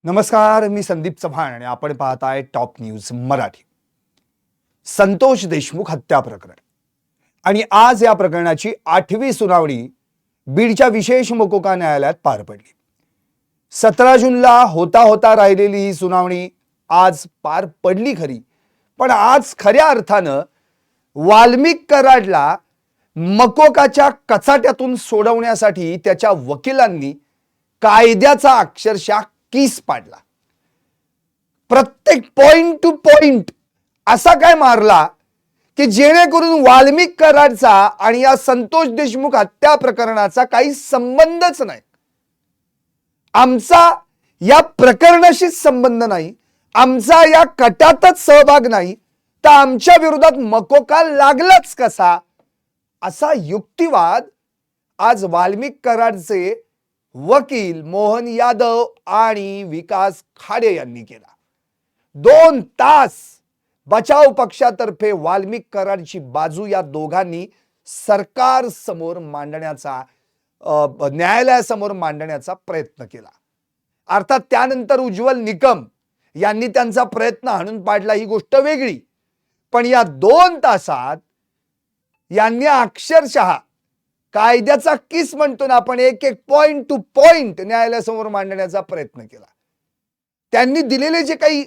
नमस्कार, मी संदीप चव्हाण आणि आपण पाहताय टॉप न्यूज मराठी. संतोष देशमुख हत्या प्रकरण आणि आज या प्रकरणाची 8वी सुनावणी बीडच्या विशेष मोकोका न्यायालयात पार पडली. 17 जूनला होता राहिलेली ही सुनावणी आज पार पडली खरी, पण आज खऱ्या अर्थानं वाल्मिक कराडला मकोकाच्या कचाट्यातून सोडवण्यासाठी त्याच्या वकिलांनी कायद्याचा अक्षरशः कीस पाडला. प्रत्येक पॉइंट टू पॉइंट असा काय मारला की जेणेकरून वाल्मिक कराडचा आणि या संतोष देशमुख हत्या प्रकरणाचा काही संबंधच नाही. आमचा या प्रकरणाशीच संबंध नाही, आमचा या कटातच सहभाग नाही, तर आमच्या विरोधात मकोका लागलाच कसा, असा युक्तिवाद आज वाल्मिक कराडचे वकील मोहन यादव आणि विकास खाडे यांनी केला. 2 तास बचाव पक्षातर्फे वाल्मिक कराडची बाजू या दोघांनी सरकार समोर मांडण्याचा न्यायालयासमोर मांडण्याचा प्रयत्न केला. अर्थात त्यानंतर उज्ज्वल निकम यांनी त्यांचा प्रयत्न हाणून पाडला, ही गोष्ट वेगळी. पण या 2 तासात यांनी अक्षरशः कायद्याचा किस म्हणतो ना आपण, एक पॉइंट टू पॉइंट न्यायालयासमोर मांडण्याचा प्रयत्न केला. त्यांनी दिलेले जे काही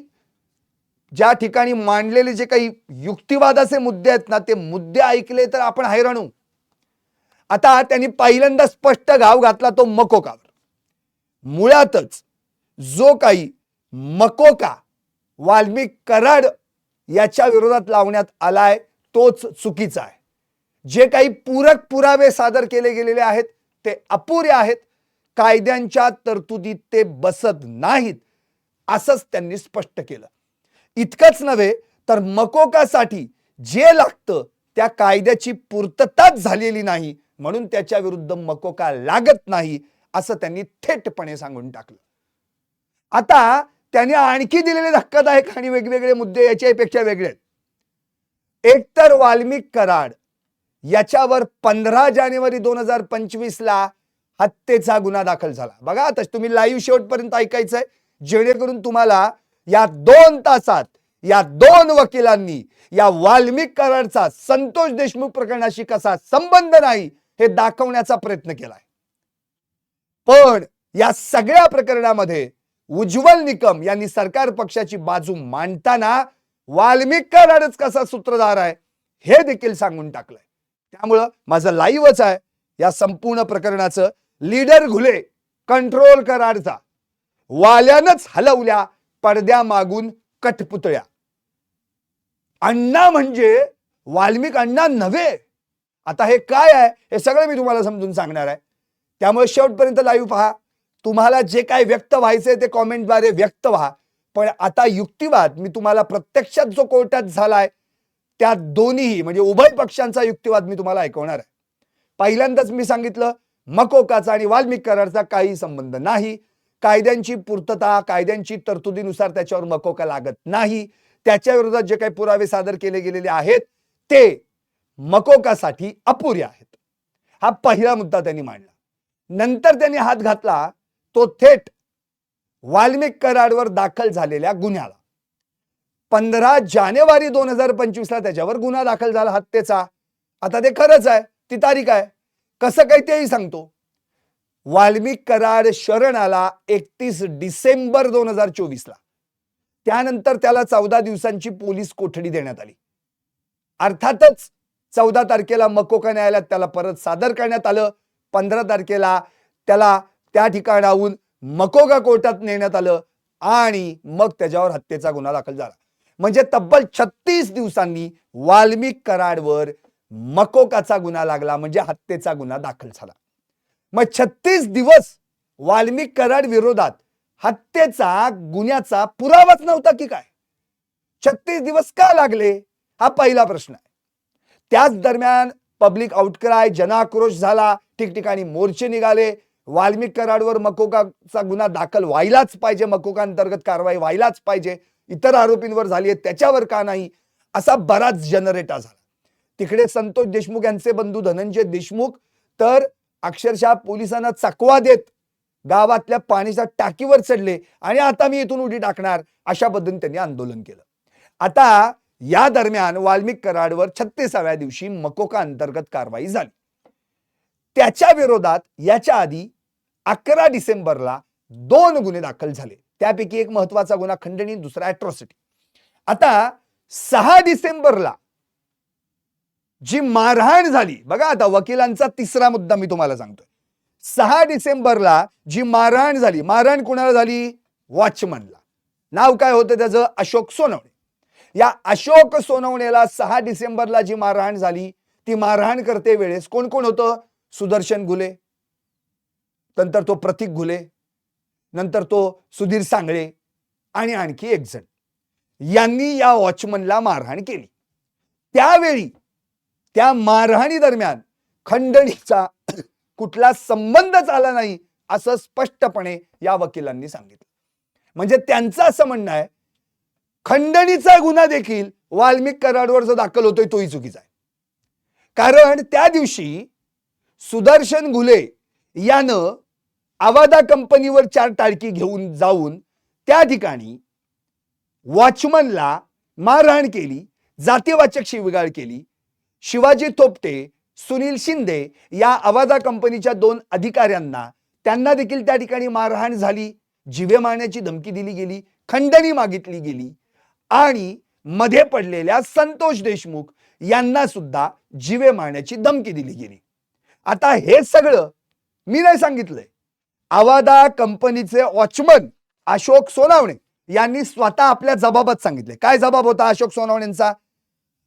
ज्या ठिकाणी मांडलेले जे काही युक्तिवादाचे मुद्दे आहेत ना, ते मुद्दे ऐकले तर आपण हैराण होऊ. आता त्यांनी पहिल्यांदा स्पष्ट घाव घातला तो मकोकावर. मुळातच जो काही मकोका वाल्मिक कराड याच्या विरोधात लावण्यात आलाय तोच चुकीचा आहे. जे काही पूरक पुरावे सादर केले गेलेले आहेत ते अपुरे आहेत, कायद्यांच्या तरतुदीत ते बसत नाहीत, असंच त्यांनी स्पष्ट केलं. इतकंच नव्हे तर मकोकासाठी जे लागतं त्या कायद्याची पूर्तताच झालेली नाही, म्हणून त्याच्या विरुद्ध मकोका लागत नाही, असं त्यांनी थेटपणे सांगून टाकलं. आता त्यांनी आणखी दिलेले धक्कादायक आणि वेगवेगळे मुद्दे याच्यापेक्षा वेगळे आहेत. एकतर वाल्मिक कराड याच्यावर 15 जानेवारी 2025 ला हत्येचा गुन्हा दाखल झाला. बघा, आता तुम्ही लाईव्ह शेवटपर्यंत ऐकायचंय, जेणेकरून तुम्हाला या 2 तासात या 2 वकिलांनी या वाल्मिक कराडचा संतोष देशमुख प्रकरणाशी कसा संबंध नाही हे दाखवण्याचा प्रयत्न केलाय. पण या सगळ्या प्रकरणामध्ये उज्ज्वल निकम यांनी सरकार पक्षाची बाजू मांडताना वाल्मिक कराडच कसा सूत्रधार आहे हे देखील सांगून टाकलंय. त्यामुळं माझं लाईव्हच आहे या संपूर्ण प्रकरणाचं. लीडर घुले, कंट्रोल कराडचा, वाल्यानंच हलवल्या पडद्या मागून कठपुतळ्या. अण्णा म्हणजे वाल्मिक अण्णा नव्हे. आता हे काय आहे हे सगळं मी तुम्हाला समजून सांगणार आहे, त्यामुळे शेवटपर्यंत लाईव्ह पहा. तुम्हाला जे काय व्यक्त व्हायचंय ते कॉमेंटद्वारे व्यक्त व्हा. पण आता युक्तिवाद मी तुम्हाला प्रत्यक्षात जो कोर्टात झालाय त्या दोन्ही म्हणजे उभय पक्षांचा युक्तिवाद मी तुम्हाला ऐकवणार आहे. पहिल्यांदाच मी सांगितलं, मकोकाचा आणि वाल्मिक कराडचा काही संबंध नाही. कायद्यांची पूर्तता, कायद्यांची तरतुदीनुसार त्याच्यावर मकोका लागत नाही. त्याच्या विरोधात जे काही पुरावे सादर केले गेलेले आहेत ते मकोकासाठी अपुरे आहेत. हा पहिला मुद्दा त्यांनी मांडला. नंतर त्यांनी हात घातला तो थेट वाल्मिक कराडवर दाखल झालेल्या गुन्ह्याला. 15 जानेवारी 2025 ला त्याच्यावर गुन्हा दाखल झाला हत्येचा. आता ते खरंच आहे, ती तारीख आहे, कसं काही तेही सांगतो. वाल्मिक कराड शरण आला 31 डिसेंबर 2024 ला. त्यानंतर त्याला 14 दिवसांची पोलीस कोठडी देण्यात आली. अर्थातच 14 तारखेला मकोका न्यायालयात त्याला परत सादर करण्यात आलं. 15 तारखेला त्याला त्या ठिकाणाहून मकोका कोर्टात नेण्यात आलं आणि मग त्याच्यावर हत्येचा गुन्हा दाखल झाला. म्हणजे तब्बल 36 दिवसांनी वाल्मिक कराडवर मकोकाचा गुन्हा लागला, म्हणजे हत्येचा गुन्हा दाखल झाला. मग 36 दिवस वाल्मिक कराड विरोधात हत्येचा गुन्ह्याचा पुरावाच नव्हता की काय? 36 दिवस का लागले हा पहिला प्रश्न आहे. त्याच दरम्यान पब्लिक आउटक्राय, जनाक्रोश झाला, ठिकठिकाणी मोर्चे निघाले. वाल्मिक कराडवर मकोकाचा गुन्हा दाखल व्हायलाच पाहिजे, मकोका अंतर्गत कारवाई व्हायलाच पाहिजे, इतर आरोपींवर झाली आहे त्याच्यावर का नाही, असा बराच जनरेटा झाला. तिकडे संतोष देशमुख यांचे बंधू धनंजय देशमुख तर अक्षरशः पोलिसांना चकवा देत गावातल्या पाण्याच्या टाकीवर चढले आणि आता मी इथून उडी टाकणार, अशा पद्धतीने त्यांनी आंदोलन केलं. आता या दरम्यान वाल्मिक कराडवर 36व्या दिवशी मकोका अंतर्गत कारवाई झाली. त्याच्या विरोधात याच्या आधी 11 डिसेंबरला 2 गुन्हे दाखल झाले. त्यापैकी एक महत्वाचा गुन्हा खंडणी, दुसरा अॅट्रॉसिटी. आता 6 डिसेंबरला जी मारहाण झाली, बघा आता वकिलांचा तिसरा मुद्दा मी तुम्हाला सांगतोय. 6 डिसेंबरला जी मारहाण झाली, मारहाण कुणाला झाली? वॉचमनला. नाव काय होतं त्याचं? अशोक सोनवणे. या अशोक सोनवणेला 6 डिसेंबरला जी मारहाण झाली, ती मारहाण करते वेळेस कोण कोण होतं? सुदर्शन घुले, नंतर तो प्रतीक घुले, नंतर तो सुधीर सांगळे आणि आणखी एक जण, यांनी या वॉचमनला मारहाण केली. त्यावेळी त्या मारहाणी दरम्यान खंडणीचा कुठला संबंधच आला नाही, असं स्पष्टपणे या वकिलांनी सांगितलं. म्हणजे त्यांचं असं म्हणणं आहे, खंडणीचा गुन्हा देखील वाल्मिक कराडवर जो दाखल होतोय तोही चुकीचा आहे. कारण त्या दिवशी सुदर्शन घुले यानं आवादा कंपनीवर 4 टाळकी घेऊन जाऊन त्या ठिकाणी वॉचमनला मारहाण केली, जातीवाचक शिवीगाळ केली. शिवाजी थोपटे, सुनील शिंदे या आवादा कंपनीच्या 2 अधिकाऱ्यांना, त्यांना देखील त्या ठिकाणी मारहाण झाली, जीवे मारण्याची धमकी दिली गेली, खंडणी मागितली गेली आणि मध्ये पडलेल्या संतोष देशमुख यांना सुद्धा जीवे मारण्याची धमकी दिली गेली. आता हे सगळं मी नाही सांगितलंय, आवादा कंपनीचे वॉचमन अशोक सोनवणे यांनी स्वतः आपल्या जबाबात सांगितले. काय जबाब होता अशोक सोनवणेंचा?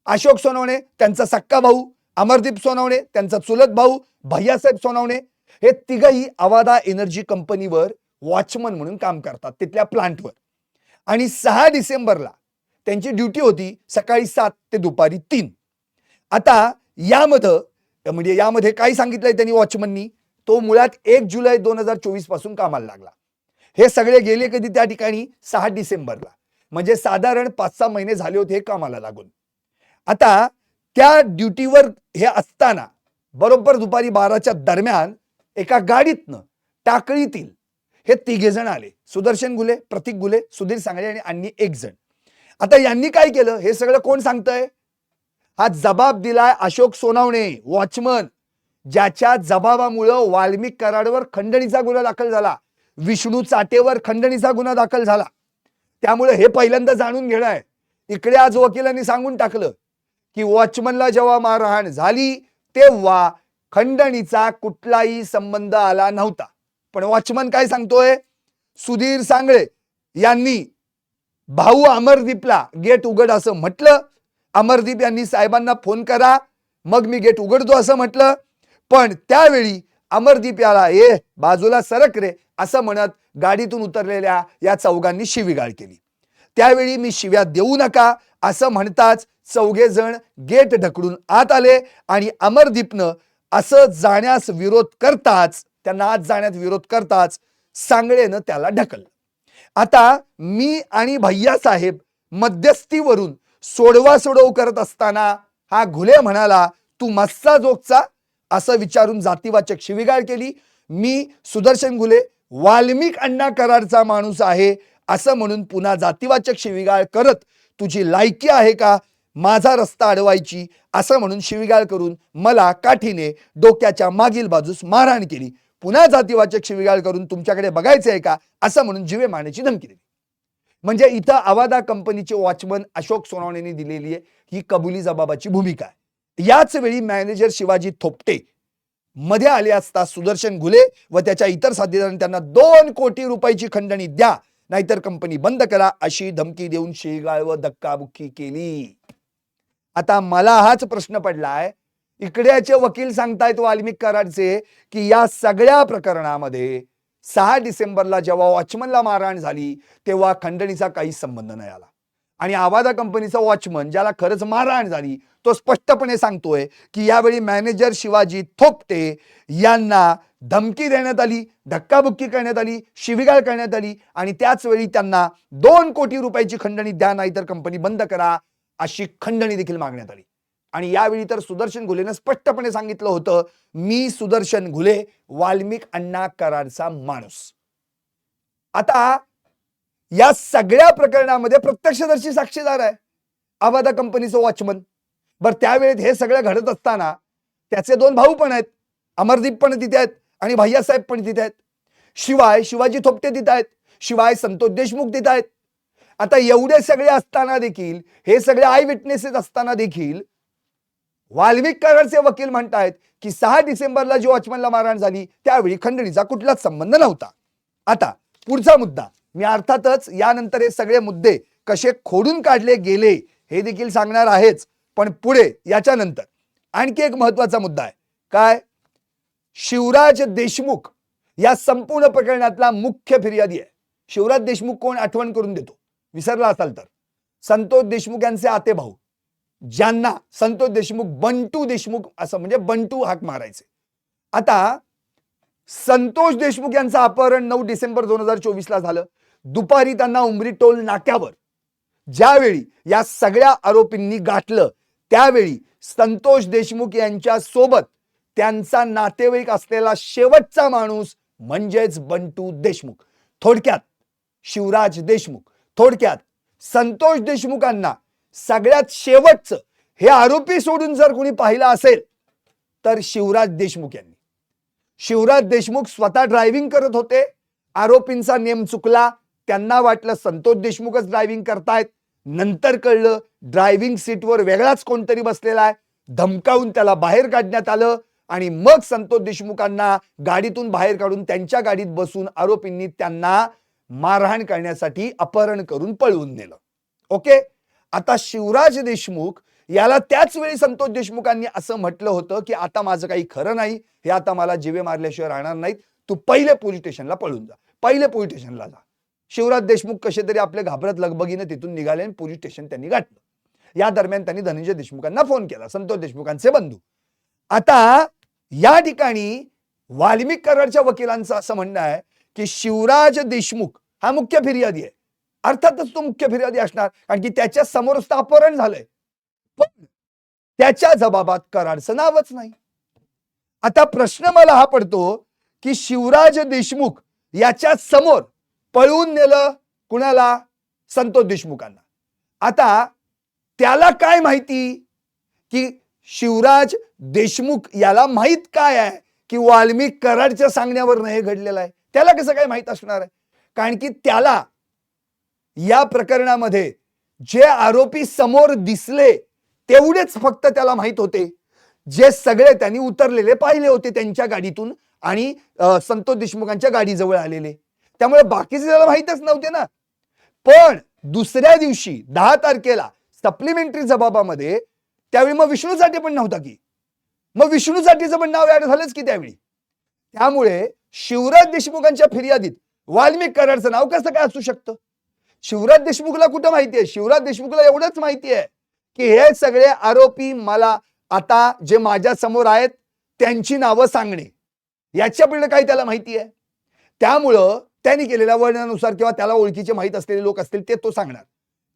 अशोक सोनवणे त्यांचा सक्का भाऊ, अमरदीप सोनवणे त्यांचा चुलत भाऊ, भैयासाहेब सोनवणे, हे तिघही आवादा एनर्जी कंपनीवर वॉचमन म्हणून काम करतात तिथल्या प्लांटवर. आणि 6 डिसेंबरला त्यांची ड्युटी होती सकाळी 7 ते दुपारी 3. आता यामध्ये काय सांगितलंय त्यांनी वॉचमननी? तो मुळात 1 जुलै 2024 पासून कामाला लागला. हे सगळे गेले कधी त्या ठिकाणी? 6 डिसेंबरला. म्हणजे साधारण 5-6 महिने झाले होते हे कामाला लागून. आता त्या ड्युटीवर हे असताना बरोबर दुपारी 12च्या दरम्यान एका गाडीतनं टाकळीतील हे 3 जण आले. सुदर्शन घुले, प्रतीक घुले, सुधीर सांगळे आणि एक जण. आता यांनी काय केलं हे सगळं कोण सांगतंय? हा जबाब दिलाय अशोक सोनवणे, वॉचमन, ज्याच्या जबाबामुळे वाल्मिक कराडवर खंडणीचा गुन्हा दाखल झाला, विष्णू चाटेवर खंडणीचा गुन्हा दाखल झाला. त्यामुळे हे पहिल्यांदा जाणून घेणं आहे. इकडे आज वकिलांनी सांगून टाकलं की वॉचमनला जेव्हा मारहाण झाली तेव्हा खंडणीचा कुठलाही संबंध आला नव्हता. पण वॉचमन काय सांगतोय? सुधीर सांगळे यांनी भाऊ अमरदीपला गेट उघड असं म्हटलं. अमरदीप यांनी साहेबांना फोन करा, मग मी गेट उघडतो असं म्हटलं. पण त्यावेळी अमरदीप याला बाजूला सरक रे असं म्हणत गाडीतून उतरलेल्या या चौघांनी शिवीगाळ केली. त्यावेळी मी शिव्या देऊ नका असं म्हणताच 4 जण गेट ढकलून आत आले आणि अमरदीपनं असं जाण्यास विरोध करताच, त्यांना आत जाण्यात विरोध करताच सांगळेनं त्याला ढकललं. आता मी आणि भैया साहेब मध्यस्थीवरून सोडवासोडव करत असताना हा घुले म्हणाला, तू मस्सा जोगचा असं विचारून जातीवाचक शिवीगाळ केली. मी सुदर्शन घुले वाल्मिक अण्णा कराडचा माणूस आहे असं म्हणून पुन्हा जातीवाचक शिवीगाळ करत, तुझी लायकी आहे का माझा रस्ता अडवायची असं म्हणून शिवीगाळ करून मला काठीने डोक्याच्या मागील बाजूस मारहाण केली. पुन्हा जातीवाचक शिवीगाळ करून तुमच्याकडे बघायचं आहे का असं म्हणून जीवे मारण्याची धमकी दिली. म्हणजे इथं आवादा कंपनीचे वॉचमन अशोक सोनवणेंनी दिलेली आहे ही कबुली जबाबाची भूमिका आहे. याच वेळी मॅनेजर शिवाजी थोपटे मध्ये आले असता सुदर्शन घुले व त्याच्या इतर साथीदारांनी त्यांना 2 कोटी रुपयाची खंडणी द्या नाहीतर कंपनी बंद करा अशी धमकी देऊन शिवीगाळ व धक्काबुक्की केली. आता मला हाच प्रश्न पडलाय, इकडेचे वकील सांगतायत वाल्मिक कराडचे की या सगळ्या प्रकरणामध्ये 6 डिसेंबरला जेव्हा वॉचमनला मारहाण झाली तेव्हा खंडणीचा काही संबंध नाही आला. आणि आवादा कंपनीचा वॉचमन ज्याला खरंच मारहाण झाली तो स्पष्टपणे सांगतोय की यावेळी मॅनेजर शिवाजी थोपटे यांना धमकी देण्यात आली, धक्काबुक्की करण्यात आली, शिवीगाळ करण्यात आली आणि त्याच वेळी त्यांना 2 कोटी रुपयाची खंडणी द्या नाहीतर कंपनी बंद करा अशी खंडणी देखील मागण्यात आली. आणि यावेळी तर सुदर्शन घुलेनं स्पष्टपणे सांगितलं होतं, मी सुदर्शन घुले, वाल्मिक अण्णा कराडचा माणूस. आता या सगळ्या प्रकरणामध्ये प्रत्यक्षदर्शी साक्षीदार आहे आबादा कंपनीचं वॉचमन. बर त्यावेळेत हे सगळं घडत असताना त्याचे 2 भाऊ पण आहेत, अमरदीप पण तिथे आहेत आणि भैयासाहेब पण तिथे आहेत. शिवाय शिवाजी थोपटे तिथे आहेत, शिवाय संतोष देशमुख तिथे आहेत. आता एवढे सगळे असताना देखील, हे सगळे आय विटनेसेस असताना देखील वाल्मिक कराडचे वकील म्हणतायत की 6 डिसेंबरला जी वॉचमनला मारहाण झाली त्यावेळी खंडणीचा कुठलाच संबंध नव्हता. आता पुढचा मुद्दा, मी अर्थातच यानंतर हे सगळे मुद्दे कसे खोडून काढले गेले हे देखील सांगणार आहेच, पण पुढे याच्यानंतर आणखी एक महत्वाचा मुद्दा आहे. काय? शिवराज देशमुख या संपूर्ण प्रकरणातला मुख्य फिर्यादी आहे. शिवराज देशमुख कोण आठवण करून देतो, विसरला असाल तर. संतोष देशमुख यांचे आते भाऊ, ज्यांना संतोष देशमुख बंटू देशमुख असं म्हणजे बंटू हाक मारायचे. आता संतोष देशमुख यांचं अपहरण 9 डिसेंबर 2024 ला झालं. दुपारी त्यांना उमरी टोल नाक्यावर ज्यावेळी या सगळ्या आरोपींनी गाठलं त्यावेळी संतोष देशमुख यांच्या सोबत त्यांचा नातेवाईक असलेला शेवटचा माणूस म्हणजेच बंटू देशमुख, थोडक्यात शिवराज देशमुख, थोडक्यात संतोष देशमुखांना सगळ्यात शेवटचं हे आरोपी सोडून जर कोणी पाहिलं असेल तर शिवराज देशमुख यांनी. शिवराज देशमुख स्वतः ड्रायव्हिंग करत होते, आरोपींचा नेम चुकला, त्यांना वाटलं संतोष देशमुखच ड्रायव्हिंग करतायत, नंतर कळलं ड्रायव्हिंग सीटवर वेगळाच कोणतरी बसलेला आहे, धमकावून त्याला बाहेर काढण्यात आलं आणि मग संतोष देशमुखांना गाडीतून बाहेर काढून त्यांच्या गाडीत बसून आरोपींनी त्यांना मारहाण करण्यासाठी अपहरण करून पळवून नेलं. ओके. आता शिवराज देशमुख याला त्याच वेळी संतोष देशमुखांनी असं म्हटलं होतं की आता माझं काही खरं नाही, हे आता मला जीवे मारल्याशिवाय राहणार नाहीत, तू पहिले पोलीस स्टेशनला पळून जा, पहिले पोलीस स्टेशनला जा. शिवराज देशमुख कसे तरी आपले घाबरत लगबगीने तिथून निघाले आणि पोलीस स्टेशन त्यांनी गाठलं. या दरम्यान त्यांनी धनंजय देशमुखांना फोन केला, संतोष देशमुखांचे बंधू. आता या ठिकाणी वाल्मिक कराडच्या वकिलांचं असं म्हणणं आहे की शिवराज देशमुख हा मुख्य फिर्यादी आहे. अर्थातच तो मुख्य फिर्यादी असणार, कारण की त्याच्या समोरच अपहरण झालंय, पण त्याच्या जबाबात कराडचं नावच नाही. आता प्रश्न मला हा पडतो की शिवराज देशमुख याच्या समोर पळवून नेलं कुणाला? संतोष देशमुखांना. आता त्याला काय माहिती की शिवराज देशमुख याला माहित काय आहे की वाल्मिक कराडच्या सांगण्यावर हे घडलेलं आहे? त्याला कसं काय माहित असणार आहे? कारण की त्याला या प्रकरणामध्ये जे आरोपी समोर दिसले तेवढेच फक्त त्याला माहित होते, जे सगळे त्यांनी उतरलेले पाहिले होते त्यांच्या गाडीतून आणि संतोष देशमुखांच्या गाडीजवळ आलेले, त्यामुळे बाकीचे त्याला माहितच नव्हते ना. पण दुसऱ्या दिवशी 10 तारखेला सप्लिमेंटरी जबाबामध्ये त्यावेळी मग विष्णू साठे पण नव्हता की, मग विष्णू साठेचं पण नाव ऍड झालंच की त्यावेळी. त्यामुळे शिवराज देशमुखांच्या फिर्यादीत वाल्मिक कराडचं नाव कसं काय असू शकतं? शिवराज देशमुखला कुठं माहिती आहे? शिवराज देशमुखला एवढंच माहिती आहे की हे सगळे आरोपी मला आता जे माझ्या समोर आहेत त्यांची नावं सांगणे, याच्या पुढे काही त्याला माहिती आहे. त्यामुळं त्यांनी केलेल्या वर्णनानुसार किंवा त्याला ओळखीचे माहित असलेले लोक असतील ते तो सांगणार.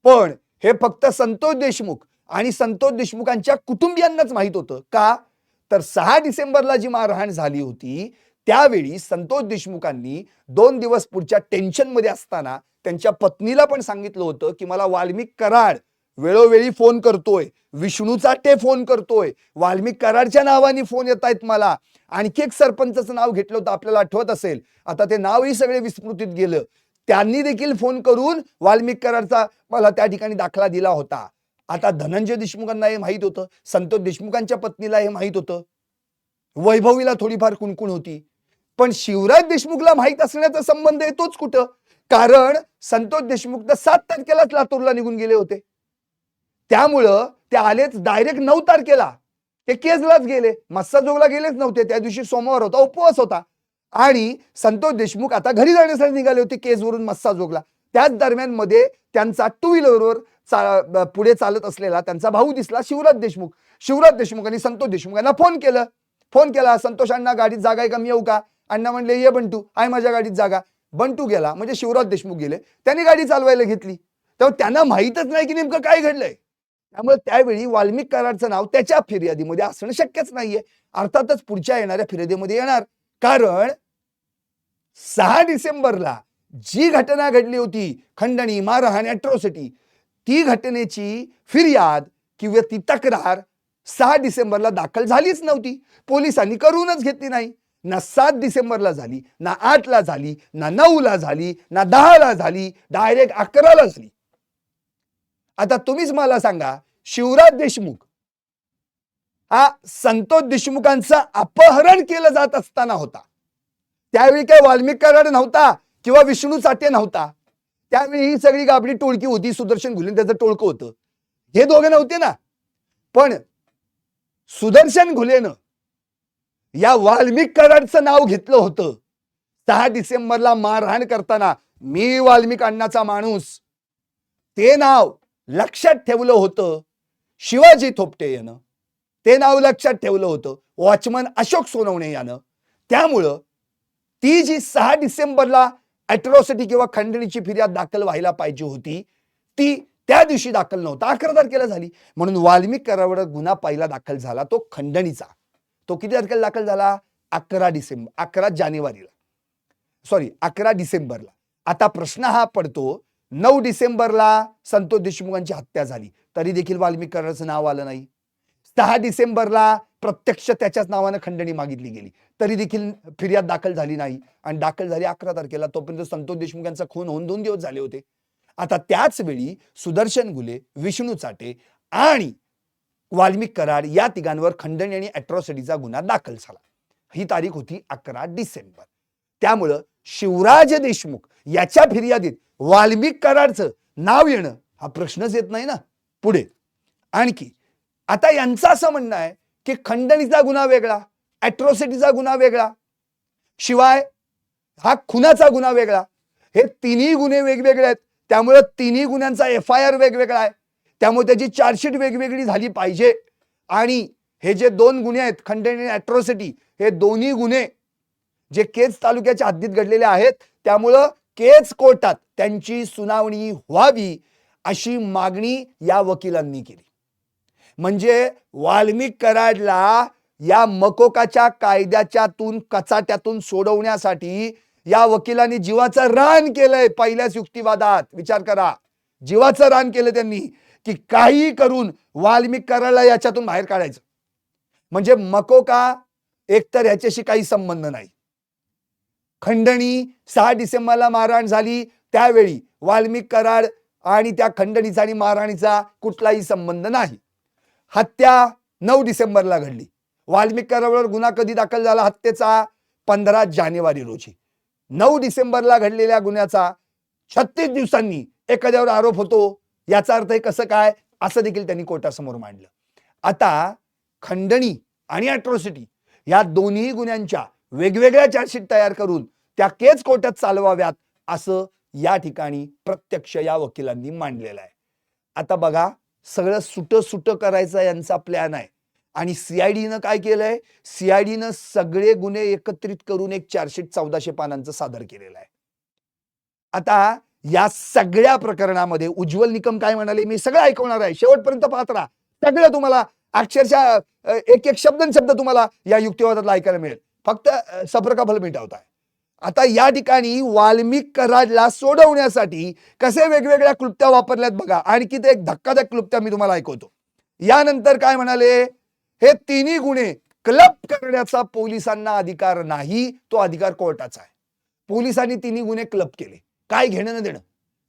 पण हे फक्त संतोष देशमुख आणि संतोष देशमुखांच्या कुटुंबियांनाच माहित होतं. का? तर 6 डिसेंबरला जी मारहाण झाली होती त्यावेळी संतोष देशमुखांनी 2 दिवस पुढच्या टेन्शन मध्ये असताना त्यांच्या पत्नीला पण सांगितलं होतं की मला वाल्मिक कराड वेळोवेळी फोन करतोय, विष्णू चाटे फोन करतोय, वाल्मिक कराडच्या नावाने फोन येत आहेत मला. आणखी एक सरपंचाचं नाव घेतलं होतं, आपल्याला आठवत असेल, आता ते नावही सगळे विस्मृतीत गेलं. त्यांनी देखील फोन करून वाल्मिक कराडचा मला त्या ठिकाणी दाखला दिला होता. आता धनंजय देशमुखांना हे माहित होतं, संतोष देशमुखांच्या पत्नीला हे माहित होतं, वैभवीला थोडीफार कुणकुण होती, पण शिवराज देशमुखला माहित असण्याचा संबंध येतोच कुठं? कारण संतोष देशमुख तर 7 तारखेलाच लातूरला निघून गेले होते, त्यामुळं ते आलेच डायरेक्ट 9 तारखेला ते केजलाच गेले, मस्साजोगला गेलेच नव्हते. त्या दिवशी सोमवार होता, उपवास होता आणि संतोष देशमुख आता घरी जाण्यासाठी निघाले होते केजवरून मस्साजोगला. त्याच दरम्यान मध्ये त्यांचा 2 व्हीलरवर पुढे चालत असलेला त्यांचा भाऊ दिसला, शिवराज देशमुख. शिवराज देशमुखांनी संतोष देशमुखांना फोन केला, संतोष अण्णा गाडीत जागा आहे का, मी येऊ का? अण्णा म्हणले ये बंटू, आहे माझ्या गाडीत जागा. बंटू गेला म्हणजे शिवराज देशमुख गेले, त्यांनी गाडी चालवायला घेतली. तेव्हा त्यांना माहीतच नाही की नेमकं काय घडलंय. त्यामुळे त्यावेळी वाल्मिक कराडचं नाव त्याच्या फिर्यादीमध्ये असणं शक्यच नाहीये. अर्थातच पुढच्या येणाऱ्या फिर्यादीमध्ये येणार. कारण 6 डिसेंबरला जी घटना घडली होती, खंडणी, मारहाण, अॅट्रॉसिटी, ती घटनेची फिर्याद किंवा ती तक्रार 6 डिसेंबरला दाखल झालीच नव्हती. पोलिसांनी करूनच घेतली नाही. ना 7 डिसेंबरला झाली, ना 8ला झाली, ना 9ला झाली, ना 10ला झाली, डायरेक्ट 11ला झाली. आता तुम्हीच मला सांगा, शिवराज देशमुख हा संतोष देशमुखांचं अपहरण केलं जात असताना होता. त्यावेळी काय वाल्मिक कराड नव्हता किंवा विष्णू चाटे नव्हता. त्यावेळी ही सगळी गाबडी टोळकी होती. सुदर्शन घुले त्याचं टोळकं होतं. हे दोघे नव्हते ना. पण सुदर्शन घुलेनं या वाल्मिक कराडचं नाव घेतलं होतं. 6 डिसेंबरला मारहाण करताना मी वाल्मिक अण्णाचा माणूस, ते नाव लक्षात ठेवलं होतं शिवाजी थोपटे यानं. ते नाव लक्षात ठेवलं होतं वॉचमन अशोक सोनवणे यानं. त्यामुळं ती जी 6 डिसेंबरला अॅट्रॉसिटी किंवा खंडणीची फिर्याद दाखल व्हायला पाहिजे होती, ती त्या दिवशी दाखल नव्हता. 11 तारखेला झाली. म्हणून वाल्मिक कराडावर गुन्हा पहिला दाखल झाला तो खंडणीचा. तो किती तारखेला दाखल झाला? 11 जानेवारीला, सॉरी 11 डिसेंबरला. आता प्रश्न हा पडतो, 9 डिसेंबरला संतोष देशमुखांची हत्या झाली, तरी देखील वाल्मिक कराडाचं नाव आलं नाही. 6 डिसेंबरला प्रत्यक्ष त्याच्याच नावानं खंडणी मागितली गेली, तरी देखील फिर्याद दाखल झाली नाही. आणि दाखल झाली 11 तारखेला. तोपर्यंत संतोष देशमुख यांचा खून होऊन 2 दिवस झाले होते. आता त्याच वेळी सुदर्शन घुले, विष्णू चाटे आणि वाल्मिक कराड या तिघांवर खंडणी आणि अॅट्रॉसिटीचा गुन्हा दाखल झाला. ही तारीख होती 11 डिसेंबर. त्यामुळं शिवराज देशमुख याच्या फिर्यादीत वाल्मिक कराडचं नाव येणं हा प्रश्नच येत नाही ना. पुढे आणखी आता यांचं असं म्हणणं आहे की खंडणीचा गुन्हा वेगळा, अॅट्रॉसिटीचा गुन्हा वेगळा, शिवाय हा खुनाचा गुन्हा वेगळा. हे तिन्ही गुन्हे वेगवेगळे आहेत. त्यामुळे तिन्ही गुन्ह्यांचा FIR वेगवेगळा आहे. त्यामुळे त्याची चार्जशीट वेगवेगळी झाली पाहिजे. आणि हे जे 2 गुन्हे आहेत, खंडणी आणि अॅट्रॉसिटी, हे दोन्ही गुन्हे जे केज तालुक्याच्या हद्दीत घडलेले आहेत, त्यामुळं केज कोर्टात त्यांची सुनावणी व्हावी अशी मागणी या वकिलांनी केली. म्हणजे वाल्मिक कराडला या मकोकाच्या कायद्याच्यातून कचाट्यातून सोडवण्यासाठी या वकिलांनी जीवाचं रान केलंय. पहिल्याच युक्तिवादात विचार करा, जीवाचं रान केलं त्यांनी की काही करून वाल्मिक कराडला याच्यातून बाहेर काढायचं. म्हणजे मकोका एकतर ह्याच्याशी काही संबंध नाही. खंडणी 6 डिसेंबरला मारहाण झाली, त्यावेळी वाल्मिक कराड आणि त्या खंडणीचा आणि मारहाणीचा कुठलाही संबंध नाही. हत्या 9 डिसेंबरला घडली. वाल्मिक कराडावर गुन्हा कधी दाखल झाला हत्येचा? 15 जानेवारी रोजी. 9 डिसेंबरला घडलेल्या गुन्ह्याचा 36 दिवसांनी एखाद्यावर आरोप होतो. याचा अर्थ कसं काय, असं देखील त्यांनी कोर्टासमोर मांडलं. आता खंडणी आणि अॅट्रॉसिटी या दोन्ही गुन्ह्यांच्या वेगवेगळ्या चार्जशीट तयार करून त्या केज कोर्टात चालवाव्यात असं या ठिकाणी प्रत्यक्ष या वकिलांनी मांडलेलं आहे. आता बघा, सगळं सुट करायचं यांचा प्लॅन आहे. आणि CIDनं काय केलंय? CIDनं सगळे गुन्हे एकत्रित करून एक चार्जशीट 1400 पानांचं सादर केलेलं आहे. आता या सगळ्या प्रकरणामध्ये उज्ज्वल निकम काय म्हणाले मी सगळं ऐकवणार आहे, शेवटपर्यंत पाहत राहा. सगळं तुम्हाला अक्षरशः एक एक शब्द तुम्हाला या युक्तिवादातला ऐकायला मिळेल. फक्त सब्र का फल मिटावता है. आता या ठिकाणी वाल्मिक कराडला सोडवण्यासाठी कसे वेगवेगळ्या क्लुप्त्या वापरल्यात बघा. आणखी ते एक धक्कादायक क्लुप्त्या मी तुम्हाला ऐकवतो. यानंतर काय म्हणाले? हे तिन्ही गुन्हे क्लब करण्याचा पोलिसांना अधिकार नाही, तो अधिकार कोर्टाचा आहे. पोलिसांनी तिन्ही गुन्हे क्लब केले, काय घेणं न देणं.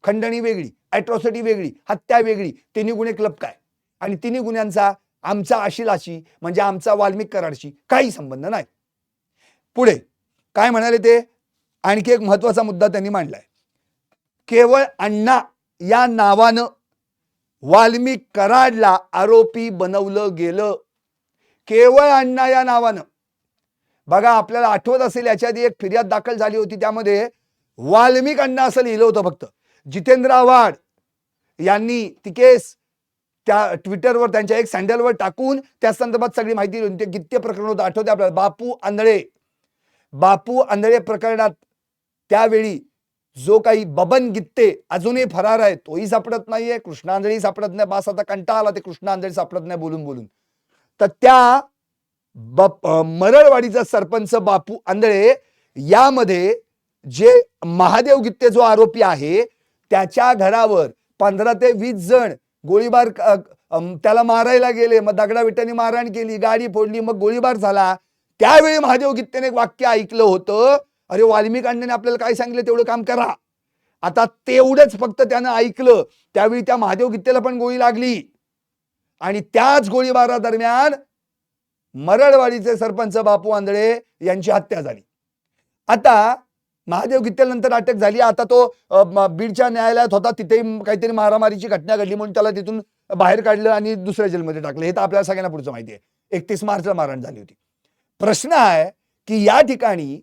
खंडणी वेगळी, अॅट्रॉसिटी वेगळी, हत्या वेगळी, तिन्ही गुन्हे क्लब काय. आणि तिन्ही गुन्ह्यांचा आमचा आशिलाशी म्हणजे आमचा वाल्मिक कराडशी काही संबंध नाही. पुढे काय म्हणाले ते? आणखी एक महत्वाचा मुद्दा त्यांनी मांडलाय. केवळ अण्णा या नावानं वाल्मिक कराडला आरोपी बनवलं गेलं. केवळ अण्णा या नावानं. बघा, आपल्याला आठवत असेल याच्या आधी एक फिर्याद दाखल झाली होती, त्यामध्ये वाल्मिक अण्णा असं लिहिलं होतं फक्त. जितेंद्र आव्हाड यांनी ती केस त्या ट्विटरवर त्यांच्या एक सँडलवर टाकून त्या संदर्भात सगळी माहिती दिली होती. गित्ते प्रकरण होतं, आठवते आपल्याला. बापू आंधळे प्रकरणात त्यावेळी जो काही बबन गित्ते अजूनही फरार आहे, तोही सापडत नाहीये, कृष्णा आंधळी सापडत नाही. बास आता कंटाळा आला ते कृष्णा आंधळी सापडत नाही बोलून बोलून. तर त्या मरळवाडीचा सरपंच बापू आंधळे यामध्ये जे महादेव गित्ते जो आरोपी आहे त्याच्या घरावर 15 ते 20 जण गोळीबार त्याला मारायला गेले. मग दगडाविटांनी मारहाण केली, गाडी फोडली, मग गोळीबार झाला. त्यावेळी महादेव गित्तेने एक वाक्य ऐकलं होतं, अरे वाल्मिक अण्णांनी आपल्याला काय सांगितलं तेवढं काम करा. आता तेवढंच फक्त त्यानं ऐकलं, त्यावेळी त्या महादेव गित्तेला पण गोळी लागली आणि त्याच गोळीबारादरम्यान मरळवाडीचे सरपंच बापू आंधळे यांची हत्या झाली. आता महादेव गित्तेनंतर अटक झाली. आता तो बीडच्या न्यायालयात होता, तिथेही काहीतरी मारामारीची घटना घडली म्हणून त्याला तिथून बाहेर काढलं आणि दुसऱ्या जेलमध्ये टाकलं. हे तर आपल्याला सगळ्यांना पुढचं माहिती आहे. 31 मार्चला मारहाण झाली होती. प्रश्न आहे की या ठिकाणी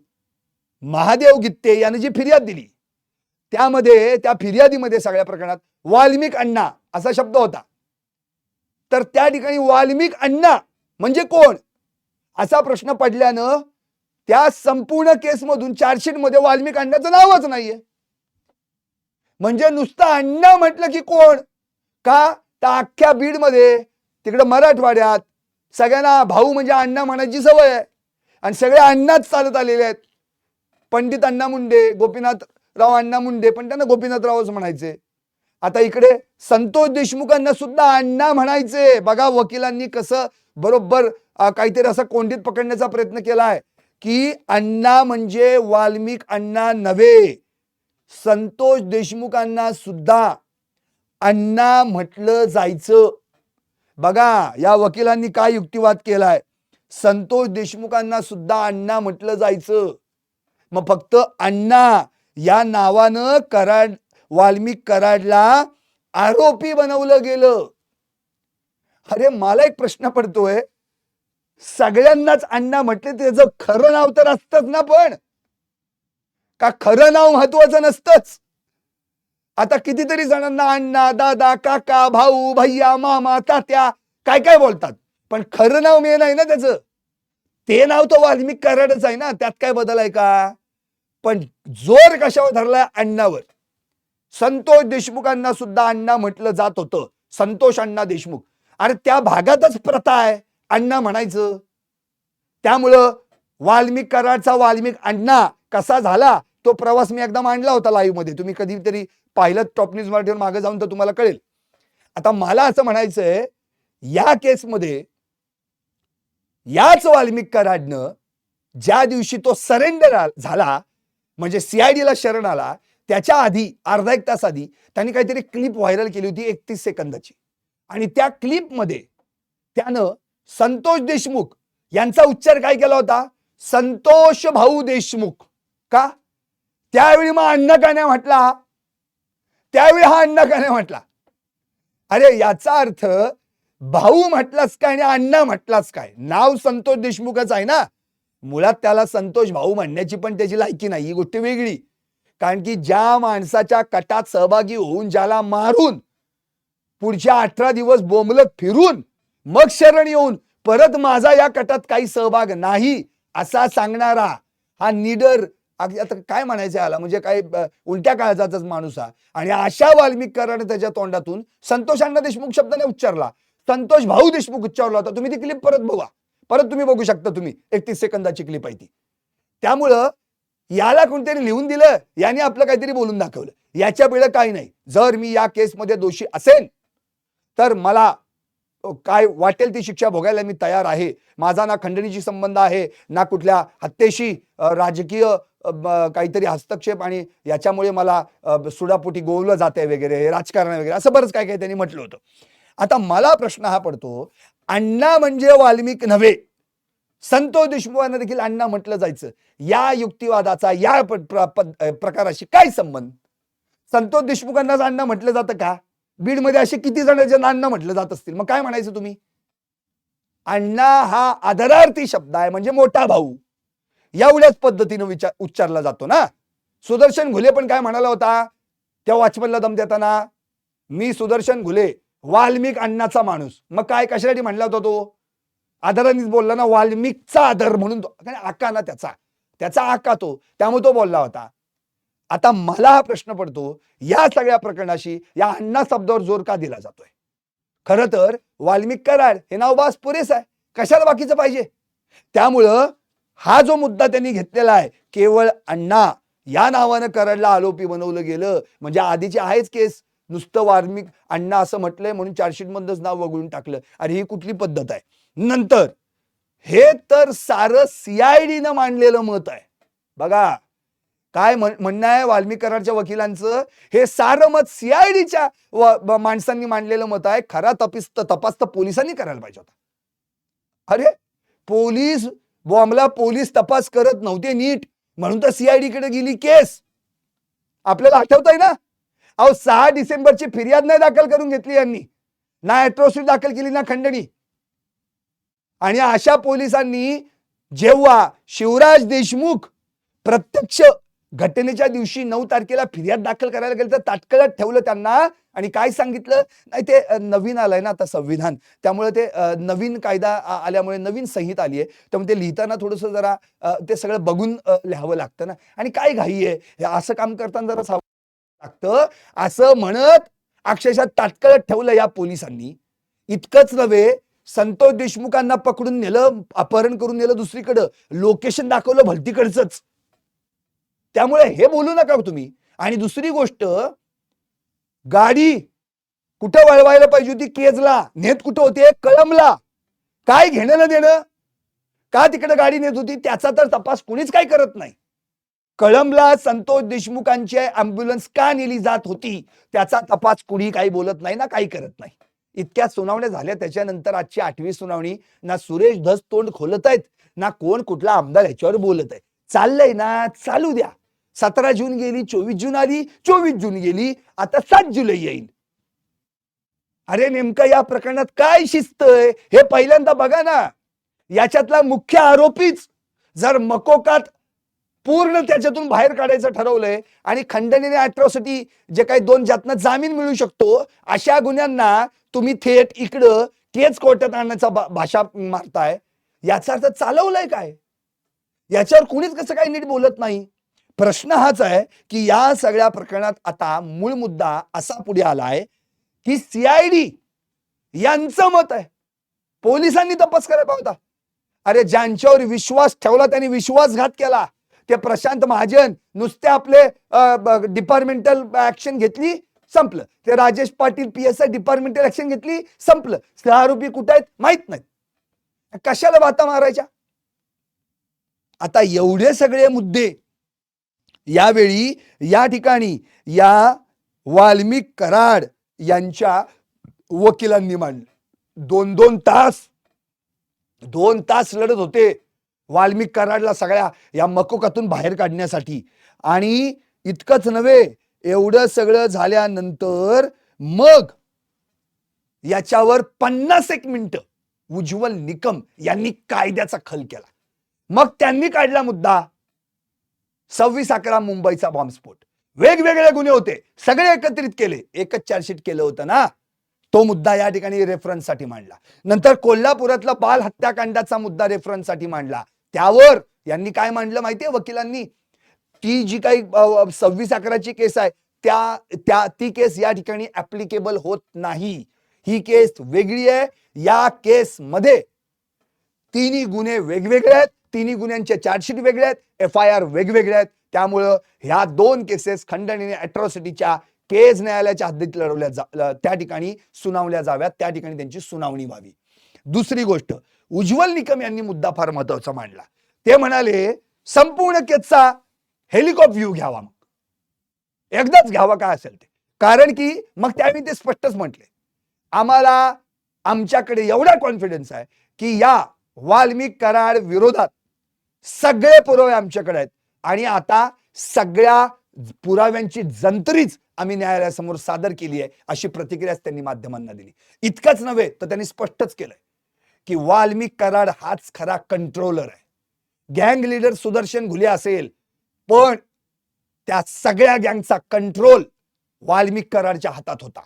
महादेव गित्ते याने जी फिर्याद दिली त्यामध्ये, त्या फिर्यादीमध्ये सगळ्या प्रकरणात वाल्मिक अण्णा असा शब्द होता. तर त्या ठिकाणी वाल्मिक अण्णा म्हणजे कोण असा प्रश्न पडल्यानं त्या संपूर्ण केसमधून चार्जशीट मध्ये वाल्मिक अण्णाचं नावच नाहीये. म्हणजे नुसतं अण्णा म्हटलं की कोण का, तर अख्ख्या बीडमध्ये तिकडे मराठवाड्यात सगळ्यांना भाऊ म्हणजे अण्णा म्हणायची सवय आहे आणि सगळे अण्णाच चालत आलेले आहेत. पंडित अण्णा मुंडे, गोपीनाथराव अण्णा मुंडे, पण त्यांना गोपीनाथरावच म्हणायचे. आता इकडे संतोष देशमुखांना सुद्धा अण्णा म्हणायचे. बघा वकिलांनी कसं बरोबर काहीतरी असं कोंडीत पकडण्याचा प्रयत्न केलाय की अण्णा म्हणजे वाल्मिक अण्णा नव्हे, संतोष देशमुखांना सुद्धा अण्णा म्हटलं जायचं. बघा या वकिलांनी काय युक्तिवाद केलाय, संतोष देशमुखांना सुद्धा अण्णा म्हटलं जायचं. मग फक्त अण्णा या नावानं कराड, वाल्मिक कराडला आरोपी बनवलं गेलं. अरे मला एक प्रश्न पडतोय, सगळ्यांनाच अण्णा म्हटले त्याचं खरं नाव तर असतंच ना, पण का खरं नाव महत्वाचं नसतंच? आता कितीतरी जणांना अण्णा, दादा, काका, भाऊ, भैया, मामा, तात्या काय काय बोलतात, पण खरं नाव मेन आहे ना त्याचं. ते नाव तो वाल्मिक कराडच आहे ना, त्यात काय बदल आहे का? पण जोर कशावर धरलाय? अण्णावर. संतोष देशमुखांना सुद्धा अण्णा म्हटलं जात होतं, संतोष अण्णा देशमुख. अरे त्या भागातच प्रथा आहे अण्णा म्हणायचं. त्यामुळं वाल्मिक कराडचा वाल्मिक अण्णा कसा झाला तो प्रवास मी एकदा मांडला होता लाईव्ह मध्ये, तुम्ही कधीतरी पाहिलं टॉप न्यूज मराठीवर मागे जाऊन तर तुम्हाला कळेल. आता मला असं म्हणायचंय, या केसमध्ये याच वाल्मिक कराडनं ज्या दिवशी तो सरेंडर झाला म्हणजे सीआयडीला शरण आला, त्याच्या आधी अर्धा एक तास आधी त्यांनी काहीतरी क्लिप व्हायरल केली होती 31 सेकंदाची, आणि त्या क्लिप मध्ये त्यानं संतोष देशमुख यांचा उच्चार काय केला होता? संतोष भाऊ देशमुख. का? त्यावेळी मग अण्णा का नाही म्हटला? त्यावेळी हा अण्णा का नाही म्हटला? अरे याचा अर्थ भाऊ म्हटलाच काय आणि अण्णा म्हटलाच काय? नाव संतोष देशमुखच आहे ना. मुळात त्याला संतोष भाऊ म्हणण्याची पण त्याची लायकी नाही, ही गोष्ट वेगळी. कारण की ज्या माणसाच्या कटात सहभागी होऊन, ज्याला मारून पुढच्या 18 दिवस बोंबलत फिरून मग शरण येऊन परत माझा या कटात काही सहभाग नाही असा सांगणारा हा निडर, आता काय म्हणायचं याला, म्हणजे काय उलट्या काळजाचाच माणूस हा. आणि अशा वाल्मिक कराड त्याच्या तोंडातून संतोष अण्णा देशमुख शब्द नाही उच्चारला, संतोष भाऊ देशमुख उच्चारला होता. तुम्ही ती क्लिप परत बघा, परत तुम्ही बघू शकता, तुम्ही 31 सेकंदाची क्लिप आहे ती. त्यामुळं याला कोणतरी लिहून दिलं, याने आपलं काहीतरी बोलून दाखवलं. याच्या वेळ काही नाही. जर मी या केसमध्ये दोषी असेल तर मला काय वाटेल ती शिक्षा भोगायला मी तयार आहे. माझा ना खंडणीशी संबंध आहे, ना कुठल्या हत्येशी राजकीय काहीतरी हस्तक्षेप, आणि याच्यामुळे मला सुडापोटी गोवलं जाते वगैरे, राजकारण वगैरे, असं बरंच काय काय त्यांनी म्हटलं होतं. आता मला प्रश्न हा पडतो, अण्णा म्हणजे वाल्मिक नव्हे, संतोष देशमुखांना देखील अण्णा म्हटलं जायचं, या युक्तिवादाचा या प्रकाराशी काय संबंध? संतोष देशमुखांनाच अण्णा म्हटलं जातं का? बीडमध्ये असे किती जणांचे अण्णा म्हटलं जात असतील, मग काय म्हणायचं तुम्ही? अण्णा हा आदरार्थी शब्द आहे, म्हणजे मोठा भाऊ एवढ्याच पद्धतीने उच्चारला जातो ना. सुदर्शन घुले पण काय म्हणाला होता त्या वॉचमनला दम देताना? मी सुदर्शन घुले वाल्मिक अण्णाचा माणूस. मग काय कशासाठी म्हणला होता तो? आदरानेच बोलला ना, वाल्मिकचा आदर म्हणून. आका ना त्याचा आका तो, त्यामुळे तो बोलला होता. आता मला हा प्रश्न पडतो, या सगळ्या प्रकरणाशी या अण्णा शब्दावर जोर का दिला जातोय? खरं तर वाल्मिक कराड हे नाव बास पुरेस आहे, कशाला बाकीचं पाहिजे? त्यामुळं हा जो मुद्दा त्यांनी घेतलेला आहे, केवळ अण्णा या नावानं कराडला आरोपी बनवलं गेलं, म्हणजे आधीची आहेच केस, नुसतं वाल्मिक अण्णा असं म्हटलंय म्हणून चार्जशीट मधनच नाव वगळून टाकलं. अरे ही कुठली पद्धत आहे? नंतर हे तर सारं सीआयडीनं मांडलेलं मत आहे. बघा काय म्हणणं आहे वाल्मिक कराडच्या वकिलांचं, हे सारं मत सीआयडीच्या माणसांनी मांडलेलं मत आहे. खरा तपास तर पोलिसांनी करायला पाहिजे होता. अरे पोलीस बॉम्बला पोलीस तपास करत नव्हते नीट, म्हणून तर सीआयडी कडे गेली केस. आपल्याला आठवतंय ना? अहो 6 डिसेंबरची फिर्याद नाही दाखल करून घेतली यांनी, ना ॲट्रॉसिटी दाखल केली ना खंडणी. आणि अशा पोलिसांनी जेव्हा शिवराज देशमुख प्रत्यक्ष घटनेच्या दिवशी 9 तारखेला फिर्याद दाखल करायला गेले, तर ताटकळत ठेवलं त्यांना आणि काय सांगितलं, नाही ते नवीन आलंय ना आता संविधान, त्यामुळे ते नवीन कायदा आल्यामुळे नवीन संहिता आली आहे, त्यामुळे ते लिहिताना थोडंसं जरा ते सगळं बघून लिहावं लागतं ना, आणि काय घाई आहे, हे असं काम करताना जरा सावधान लागतं, असं म्हणत अक्षरशः ताटकळत ठेवलं या पोलिसांनी. इतकंच नव्हे, संतोष देशमुखांना पकडून नेलं, अपहरण करून नेलं दुसरीकडं, लोकेशन दाखवलं भलतीकडचंच. त्यामुळे हे बोलू नका तुम्ही. आणि दुसरी गोष्ट, गाडी कुठं वळवायला पाहिजे होती केजला, नेत कुठं होते कळंबला, काय घेणं ना देणं, का तिकडे गाडी नेत होती त्याचा तर तपास कुणीच काय करत नाही. कळंबला संतोष देशमुखांची अँब्युलन्स का नेली जात होती त्याचा तपास कुणी काही बोलत नाही ना, काही करत नाही. इतक्या सुनावण्या झाल्या, त्याच्यानंतर आजची 8वी सुनावणी, ना सुरेश धस तोंड खोलत आहेत, ना कोण कुठला आमदार ह्याच्यावर बोलत आहे. चाललंय ना, चालू द्या. 17 जून गेली, 24 जून आली, 24 जून गेली, आता 7 जुलै येईल. अरे नेमकं या प्रकरणात काय शिस्त आहे हे पहिल्यांदा बघा ना. याच्यातला मुख्य आरोपीच जर मकोकात पूर्ण त्याच्यातून बाहेर काढायचं ठरवलंय आणि खंडणीने अॅट्रॉसिटी जे काही 2 ज्यातनं जामीन मिळू शकतो अशा गुन्ह्यांना तुम्ही थेट इकडं केस कोर्टात आणण्याचा भाषा मारताय, याचा अर्थ चालवलंय काय? याच्यावर कुणीच कसं काही नीट बोलत नाही. प्रश्न हाच आहे की या सगळ्या प्रकरणात आता मूळ मुद्दा असा पुढे आलाय की सीआयडी यांचं मत आहे पोलिसांनी तपास करायला होता. अरे ज्यांच्यावर विश्वास ठेवला त्यांनी विश्वासघात केला. ते प्रशांत महाजन नुसते आपले डिपार्टमेंटल ऍक्शन घेतली, संपलं. ते Rajesh Patil PSI departmental action घेतली, संपलं. आरोपी कुठे आहेत माहित नाही, कशाला बाता मारायच्या. आता एवढे सगळे मुद्दे यावेळी या ठिकाणी या वाल्मिक कराड यांच्या वकिलांनी मांडले. 2 तास लढत होते वाल्मिक कराडला सगळ्या या मकोकातून बाहेर काढण्यासाठी. आणि इतकंच नव्हे, एवढं सगळं झाल्यानंतर मग याच्यावर 51 मिनिटं उज्ज्वल निकम यांनी कायद्याचा खल केला. मग त्यांनी काढला मुद्दा 26/11 मुंबईचा बॉम्बस्फोट. वेगवेगळे गुन्हे होते, सगळे एकत्रित केले, एकच चार्जशीट केलं होतं ना, तो मुद्दा या ठिकाणी रेफरन्ससाठी मांडला. नंतर कोल्हापुरातला बाल हत्याकांडाचा मुद्दा रेफरन्ससाठी मांडला. त्यावर यांनी काय मांडलं माहितीये वकिलांनी, ती जी काही 26/11ची केस आहे ती केस या ठिकाणी ऍप्लिकेबल होत नाही. ही केस वेगळी आहे. या केस मध्ये तिन्ही गुन्हे वेगवेगळे आहेत, तिन्ही गुन्ह्यांचे चार्जशीट वेगळे आहेत, FIR वेगवेगळे आहेत. त्यामुळं ह्या 2 केसेस खंडणीने अॅट्रॉसिटीच्या केस न्यायालयाच्या हद्दीत लढवल्या त्या ठिकाणी सुनावल्या जाव्यात, त्या ठिकाणी त्यांची सुनावणी व्हावी. दुसरी गोष्ट, उज्ज्वल निकम यांनी मुद्दा फार महत्वाचा मांडला. ते म्हणाले संपूर्ण केसचा हेलिकॉप्टर व्ह्यू घ्यावा, मग एकदाच घ्यावा काय असेल ते. कारण की मग त्यावेळी ते स्पष्टच म्हटले, आम्हाला आमच्याकडे एवढा कॉन्फिडन्स आहे की या वाल्मिक कराड विरोधात सगळे पुरावे आमच्याकडे आहेत आणि आता सगळ्या पुराव्यांची जंत्रीच आम्ही न्यायालयासमोर सादर केली आहे, अशी प्रतिक्रिया त्यांनी माध्यमांना दिली. इतकंच नव्हे तर त्यांनी स्पष्टच केलंय की वाल्मिक कराड हाच खरा कंट्रोलर आहे. गँग लीडर सुदर्शन घुले असेल, पण त्या सगळ्या गँगचा कंट्रोल वाल्मिक कराडच्या हातात होता.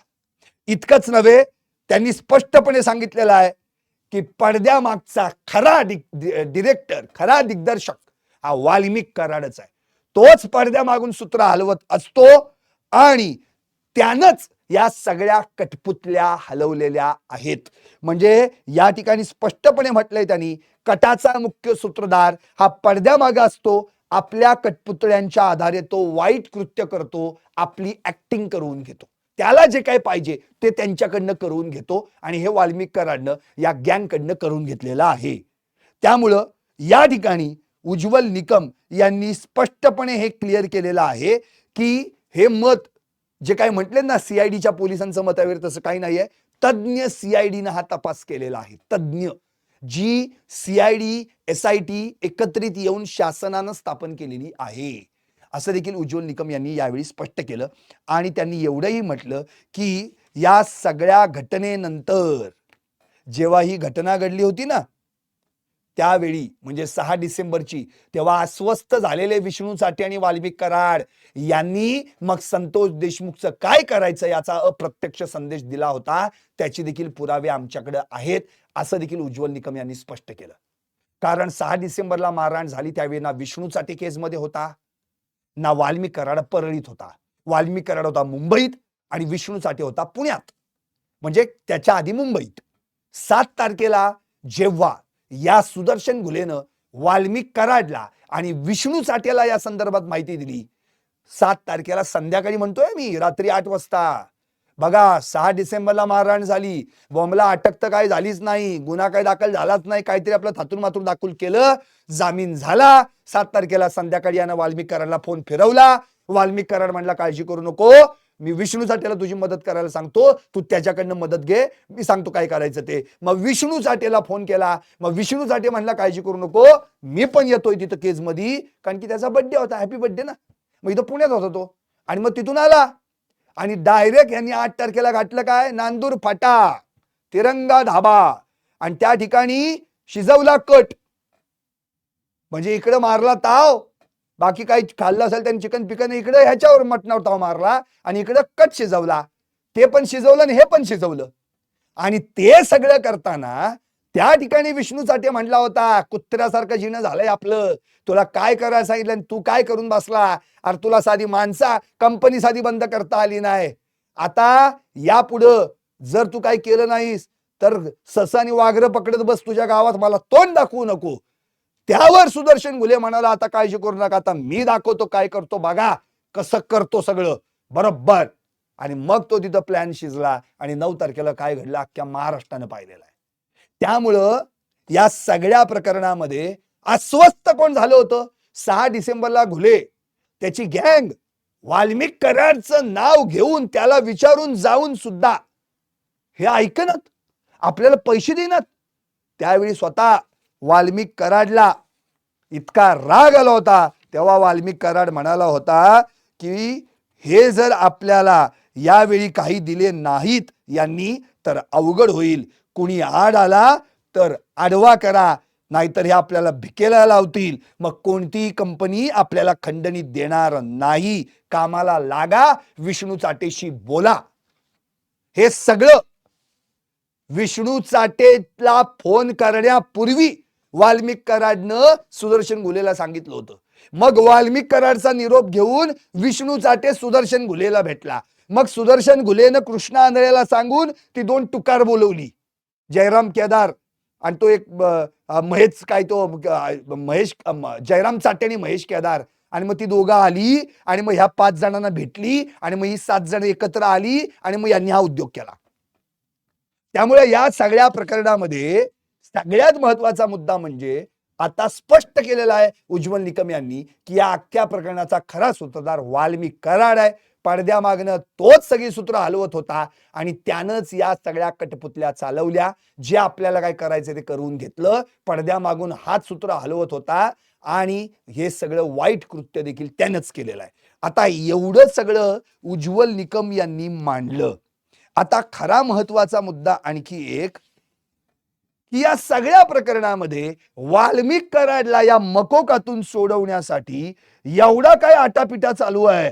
इतकंच नव्हे, त्यांनी स्पष्टपणे सांगितलेलं आहे की पडद्यामागचा खरा डिरेक्टर, खरा दिग्दर्शक हा वाल्मिक कराडच आहे. तोच पडद्यामागून सूत्र हलवत असतो आणि त्यानंच या सगळ्या कठपुतल्या हलवलेल्या आहेत. म्हणजे या ठिकाणी स्पष्टपणे म्हटलंय त्यांनी, कटाचा मुख्य सूत्रधार हा पडद्यामागे असतो. आपल्या कठपुतळ्यांच्या आधारे तो वाईट कृत्य करतो, आपली ऍक्टिंग करून घेतो. त्याला जे काही पाहिजे ते त्यांच्याकडनं करून घेतो आणि हे वाल्मिक कराडनं या गँगकडनं करून घेतलेलं आहे. त्यामुळं या ठिकाणी उज्ज्वल निकम यांनी स्पष्टपणे हे क्लिअर केलेलं आहे की हे मत जे काही म्हटले ना सीआयडीच्या पोलिसांचं मत आहे तसं काही नाहीये. तज्ञ सीआयडीनं हा तपास केलेला आहे. तज्ञ जी सीआयडी एसआयटी एकत्रित येऊन शासनानं स्थापन केलेली आहे असं देखील उज्ज्वल निकम यांनी यावेळी स्पष्ट केलं. आणि त्यांनी एवढंही म्हटलं की या सगळ्या घटनेनंतर जेव्हा ही घटना घडली होती ना त्यावेळी म्हणजे 6 डिसेंबरची, तेव्हा अस्वस्थ झालेले विष्णू चाटे आणि वाल्मिक कराड यांनी मग संतोष देशमुखचं काय करायचं याचा अप्रत्यक्ष संदेश दिला होता. त्याची देखील पुरावे आमच्याकडे आहेत असं देखील उज्ज्वल निकम यांनी स्पष्ट केलं. कारण 6 डिसेंबरला मारहाण झाली त्यावेळी ना विष्णू चाटे केसमध्ये होता ना वाल्मिक कराड परळीत होता. वाल्मिक कराड होता मुंबईत आणि विष्णू चाटे होता पुण्यात, म्हणजे त्याच्या आधी मुंबईत. 7 तारखेला जेव्हा या सुदर्शन घुलेनं वाल्मिक कराडला आणि विष्णू चाटेला या संदर्भात माहिती दिली, 7 तारखेला संध्याकाळी म्हणतोय मी रात्री 8 वाजता, बघा 6 डिसेंबरला मारहाण झाली, बॉम्बला अटक तर काय झालीच नाही, गुन्हा काय दाखल झालाच नाही, काहीतरी आपलं थातून मातून दाखल केलं, जामीन झाला. 7 तारखेला संध्याकाळी यानं वाल्मिक कराडला फोन फिरवला. वाल्मिक कराड म्हणला काळजी करू नको, मी विष्णू चाटेला तुझी मदत करायला सांगतो, तू त्याच्याकडनं मदत घे, मी सांगतो काय करायचं ते. मग विष्णू चाटेला फोन केला. मग विष्णू चाटे म्हणला काळजी करू नको, मी पण येतोय तिथं केस मध्ये, कारण की त्याचा बर्थडे होता, हॅपी बर्थडे ना. मग इथं पुण्यात होता तो आणि मग तिथून आला आणि डायरेक्ट यांनी 8 तारखेला घातलं काय, नांदूर फाटा तिरंगा ढाबा आणि त्या ठिकाणी शिजवला कट. म्हणजे इकडे मारला ताव, बाकी काही खाल्लं असेल त्यांनी चिकन पिकन, इकडे ह्याच्यावर मटणावर ताव मारला आणि इकडे कट शिजवला. ते पण शिजवलं आणि हे पण शिजवलं. आणि ते सगळं करताना त्या ठिकाणी विष्णू चाटे म्हणला होता, कुत्र्यासारखं जिणं झालंय आपलं, तुला काय करायला सांगितलं तू काय करून बसला, अरे तुला साधी माणसा कंपनी साधी बंद करता आली नाही. आता यापुढं जर तू काय केलं नाहीस तर ससानी वाघरं पकडत बस तुझ्या गावात, मला तोंड दाखवू नको. त्यावर सुदर्शन घुले म्हणाला आता काळजी करू नका, आता मी दाखवतो काय करतो, बघा कसं करतो सगळं बरोबर. आणि मग तो तिथं प्लॅन शिजला आणि 9 तारखेला काय घडलं अख्ख्या महाराष्ट्रानं पाहिलेलं आहे. त्यामुळं या सगळ्या प्रकरणामध्ये अस्वस्थ कोण झालं होतं, 6 डिसेंबरला घुले त्याची गँग वाल्मिक कराडचं नाव घेऊन त्याला विचारून जाऊन सुद्धा हे ऐकनात, आपल्याला पैसे देणार. त्यावेळी स्वतः वाल्मिक कराडला इतका राग आला होता, तेव्हा वाल्मिक कराड म्हणाला होता की हे जर आपल्याला यावेळी काही दिले नाहीत यांनी तर अवघड होईल, कुणी आड आला तर आडवा करा, नाहीतर हे आपल्याला भिकेला लावतील, मग कोणतीही कंपनी आपल्याला खंडणीत देणार नाही, कामाला लागा, विष्णू चाटेशी बोला. हे सगळं विष्णू चाटेला फोन करण्यापूर्वी वाल्मिक कराडनं सुदर्शन घुलेला सांगितलं होतं. मग वाल्मिक कराडचा निरोप घेऊन विष्णू चाटे सुदर्शन घुलेला भेटला. मग सुदर्शन घुलेनं कृष्णा आंधळेला सांगून ती 2 टुकार बोलवली, जयराम केदार आणि तो एक महेश काय तो महेश जयराम चाटे आणि महेश केदार. आणि मग ती दोघं आली आणि मग ह्या 5 जणांना भेटली आणि मग ही 7 जण एकत्र आली आणि मग यांनी हा उद्योग केला. त्यामुळे या सगळ्या प्रकरणामध्ये सगळ्यात महत्वाचा मुद्दा म्हणजे आता स्पष्ट केलेला आहे उज्ज्वल निकम यांनी की या अख्ख्या प्रकरणाचा खरा सूत्रधार वाल्मिक कराड आहे. पडद्यामागनं तोच सगळी सूत्र हलवत होता आणि त्यानंच या सगळ्या कटपुतल्या चालवल्या. जे आपल्याला काय करायचं ते करून घेतलं, पडद्यामागून हात सूत्र हलवत होता आणि हे सगळं वाईट कृत्य देखील त्यानंच केलेलं आहे. आता एवढं सगळं उज्ज्वल निकम यांनी मांडलं. आता खरा महत्वाचा मुद्दा आणखी एक की या सगळ्या प्रकरणामध्ये वाल्मिक कराडला या मकोकातून सोडवण्यासाठी एवढा काय आटापिटा चालू आहे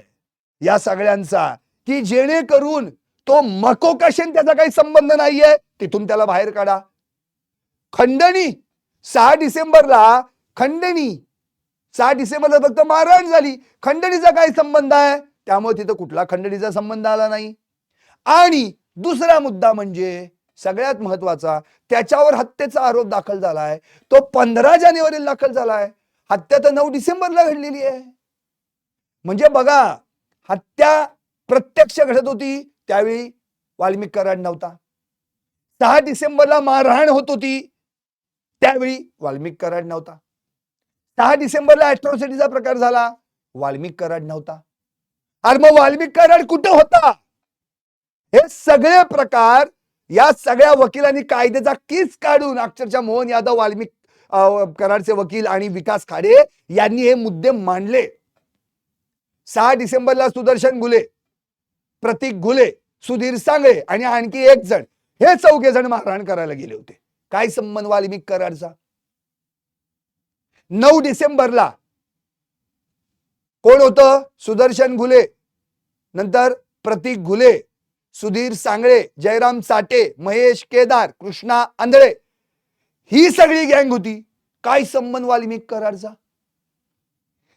या सगळ्यांचा की जेणेकरून तो मकोकाशी त्याचा काही संबंध नाहीये, तिथून त्याला बाहेर काढा. खंडणी 6 डिसेंबरला खंडणी 6 डिसेंबरला फक्त मारहाण झाली, खंडणीचा काय संबंध आहे? त्यामुळे तिथं कुठला खंडणीचा संबंध आला नाही. आणि दुसरा मुद्दा म्हणजे सगळ्यात महत्वाचा, त्याच्यावर हत्येचा आरोप दाखल झालाय, तो 15 जानेवारीला दाखल झालाय. हत्या तर 9 डिसेंबरला घडलेली आहे. म्हणजे बघा, हत्या प्रत्यक्ष घडत होती त्यावेळी वाल्मिक कराड नव्हता. 6 डिसेंबरला मारहाण होत होती त्यावेळी वाल्मिक कराड नव्हता. 6 डिसेंबरला अॅट्रॉसिटीचा प्रकार झाला, वाल्मिक कराड नव्हता. अरे मग वाल्मिक कराड कुठे होता? हे सगळे प्रकार या सगळ्या वकिलांनी कायद्याचा किस काढून, अक्षरशः मोहन यादव, वाल्मिक कराडचे वकील आणि विकास खाडे यांनी हे मुद्दे मांडले. 6 डिसेंबरला सुदर्शन घुले, प्रतीक घुले, सुधीर सांगळे आणि आणखी एक जण, हे 4 जण मारहाण करायला गेले होते. काय संबंध वाल्मिक कराडचा? 9 डिसेंबरला कोण होतं? सुदर्शन घुले, नंतर प्रतीक घुले, सुधीर सांगळे, जयराम चाटे, महेश केदार, कृष्णा आंधळे, ही सगळी गँग होती. काय संबंध वाल्मिक कराडचा?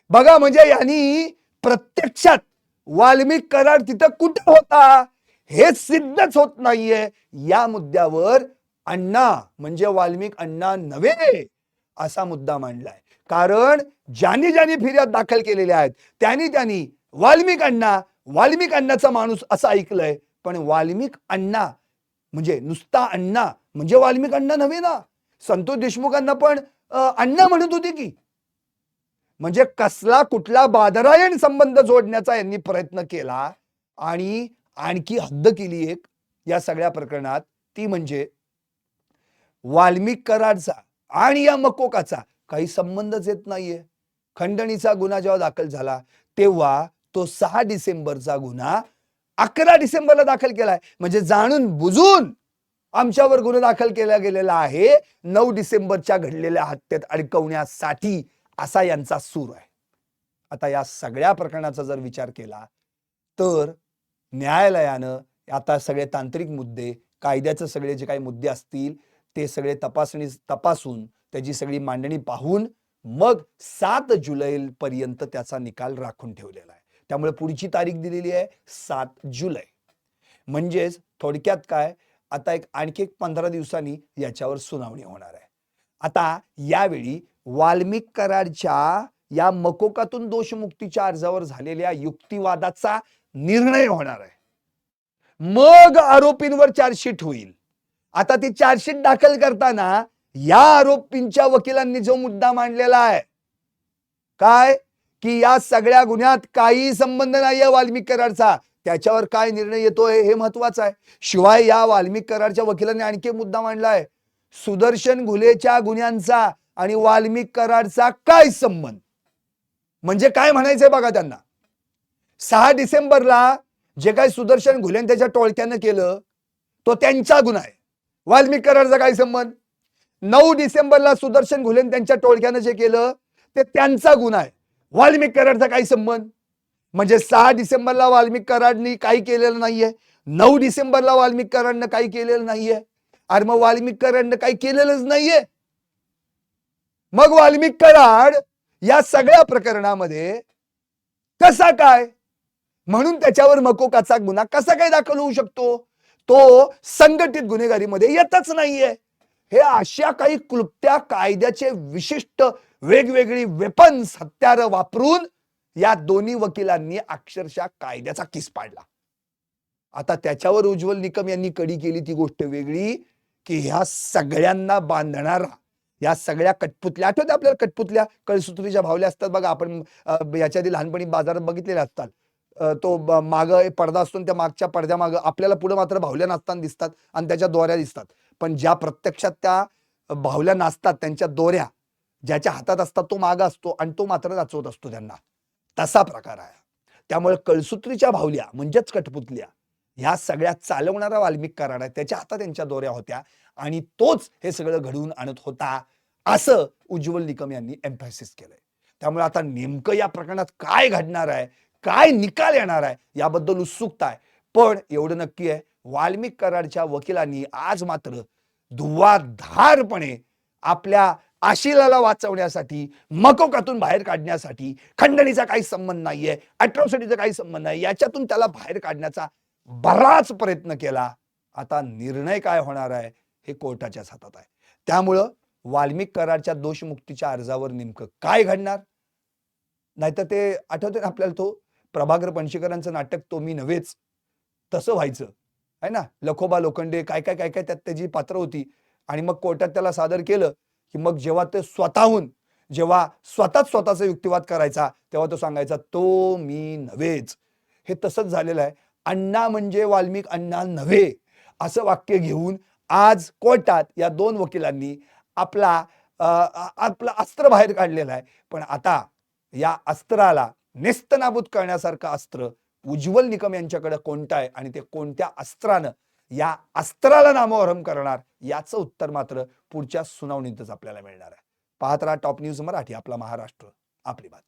बघा, म्हणजे यांनी प्रत्यक्षात वाल्मिक कराड तिथं कुठं होता हे सिद्धच होत नाहीये. या मुद्द्यावर अण्णा म्हणजे वाल्मिक अण्णा नव्हे असा मुद्दा मांडलाय. कारण ज्यांनी ज्यांनी फिर्याद दाखल केलेल्या आहेत त्यांनी वाल्मिक अण्णाचा माणूस असं ऐकलंय. पण वाल्मिक अण्णा म्हणजे नुसता अण्णा म्हणजे वाल्मिक अण्णा नव्हे ना. संतोष देशमुखांना पण अण्णा म्हणत होते की. म्हणजे कसला कुठला बादरायण संबंध जोडण्याचा यांनी प्रयत्न केला. आणि आणखी हद्द केली एक या सगळ्या प्रकरणात, ती म्हणजे वाल्मिक कराडचा आणि या मकोकाचा काही संबंधच येत नाहीये. खंडणीचा गुन्हा जेव्हा दाखल झाला तेव्हा तो 6 डिसेंबरचा गुन्हा 11 डिसेंबरला दाखल केलाय. म्हणजे जाणून बुजून आमच्यावर गुन्हा दाखल केला गेलेला आहे 9 डिसेंबरच्या घडलेल्या हत्येत अडकवण्यासाठी, असा यांचा सूर आहे. आता या सगळ्या प्रकरणाचा जर विचार केला तर न्यायालयानं आता सगळे तांत्रिक मुद्दे, कायद्याचे सगळे जे काही मुद्दे असतील ते सगळे तपासून त्याची सगळी मांडणी पाहून मग 7 जुलै पर्यंत त्याचा निकाल राखून ठेवलेला आहे. त्यामुळे पुढची तारीख दिलेली आहे 7 जुलै. म्हणजेच थोडक्यात काय, आता आणखी एक 15 दिवसांनी याच्यावर सुनावणी होणार आहे. आता यावेळी वाल्मिक कराडच्या या मकोकातून दोषमुक्तीच्या अर्जावर झालेल्या युक्तिवादाचा निर्णय होणार आहे. मग आरोपींवर चार्जशीट होईल. आता ती चार्जशीट दाखल करताना या आरोपींच्या वकिलांनी जो मुद्दा मांडलेला आहे काय, की या सगळ्या गुन्ह्यात काही संबंध नाहीये वाल्मिक कराडचा, त्याच्यावर काय निर्णय येतोय हे महत्वाचं आहे. शिवाय या वाल्मिक कराडच्या वकिलांनी आणखी मुद्दा मांडलाय, सुदर्शन घुलेच्या गुन्ह्यांचा आणि वाल्मिक कराडचा काय संबंध. म्हणजे काय म्हणायचंय बघा त्यांना. 6 डिसेंबरला जे काही सुदर्शन घुलेन त्याच्या टोळक्यानं केलं तो त्यांचा गुन्हा आहे, वाल्मिक कराडचा काय संबंध. 9 डिसेंबरला सुदर्शन घुलेन त्यांच्या टोळक्यानं जे केलं ते त्यांचा गुन्हा आहे, वाल्मिक कराडचा काय संबंध. म्हणजे 6 डिसेंबरला वाल्मिक कराडनी काही केलेलं नाहीये, 9 डिसेंबरला वाल्मिक कराडनं काही केलेलं नाहीये. अरे मग वाल्मिक कराडनं काही केलेलंच नाहीये, मग वाल्मिक कराड या सगळ्या प्रकरणामध्ये कसा काय, म्हणून त्याच्यावर मकोकाचा गुन्हा कसा काय दाखल होऊ शकतो. तो संघटित गुन्हेगारीमध्ये येतच नाहीये. हे अशा काही क्लुप्त्या कायद्याचे विशिष्ट वेगवेगळी वेपन्स, हत्यार वापरून या दोन्ही वकिलांनी अक्षरशः कायद्याचा किस पाडला. आता त्याच्यावर उज्ज्वल निकम यांनी कडी केली ती गोष्ट वेगळी, की ह्या सगळ्यांना बांधणारा या सगळ्या कठपुतल्या, आठवते आपल्याला कठपुतल्या कळसूत्रीच्या भावल्या असतात बघा, आपण याच्या आधी लहानपणी बाजारात बघितलेल्या असतात. तो माग पडदा असतो, त्या मागच्या पडद्या माग आपल्याला पुढे मात्र भावल्या नाचताना दिसतात आणि त्याच्या दोऱ्या दिसतात. पण ज्या प्रत्यक्षात त्या भावल्या नाचतात त्यांच्या दोऱ्या ज्याच्या हातात असतात तो माग असतो आणि तो मात्र नाचवत असतो त्यांना, तसा प्रकार आहे. त्यामुळे कळसूत्रीच्या भावल्या म्हणजेच कठपुतल्या ह्या सगळ्या चालवणारा वाल्मिक कराड आहे, त्याच्या हातात त्यांच्या दोऱ्या होत्या आणि तोच हे सगळं घडवून आणत होता, असं उज्ज्वल निकम यांनी एम्फॅसिस केलंय. त्यामुळे आता नेमकं या प्रकरणात काय घडणार आहे, काय निकाल येणार आहे याबद्दल उत्सुकता आहे. पण एवढं नक्की आहे, वाल्मिक कराडच्या वकिलांनी आज मात्र धुव्वाधारपणे आपल्या आशिलाला वाचवण्यासाठी, मकोकातून बाहेर काढण्यासाठी, खंडणीचा काही संबंध नाहीये, अॅट्रॉसिटीचा काही संबंध नाही, याच्यातून त्याला बाहेर काढण्याचा बराच प्रयत्न केला. आता निर्णय काय होणार आहे हे कोर्टाच्याच हातात आहे. त्यामुळं वाल्मिक कराडच्या दोषमुक्तीच्या अर्जावर नेमकं काय घडणार? नाहीतर ते आठवते ना आपल्याला, तो प्रभाकर पणशीकरांचं नाटक तो मी नव्हेच, तसं व्हायचं आहे ना. लखोबा लोखंडे काय काय काय काय त्यात त्याची पात्र होती आणि मग कोर्टात त्याला सादर केलं की मग जेव्हा ते स्वतःहून जेव्हा स्वतःच स्वतःचा युक्तिवाद करायचा तेव्हा तो सांगायचा तो मी नव्हेच. हे तसंच झालेलं आहे. अण्णा म्हणजे वाल्मिक अण्णा नव्हे असं वाक्य घेऊन आज कोर्टात या दोन वकिलांनी आपला आपलं अस्त्र बाहेर काढलेलं आहे. पण आता या अस्त्राला नेस्तनाबूत करण्यासारखं अस्त्र उज्ज्वल निकम यांच्याकडे कोणतं आहे आणि ते कोणत्या अस्त्रानं या अस्त्राला नामोहरम करणार याचं उत्तर मात्र पुढच्या सुनावणीतच आपल्याला मिळणार आहे. पाहत राहा टॉप न्यूज मराठी, आपला महाराष्ट्र आपली बात.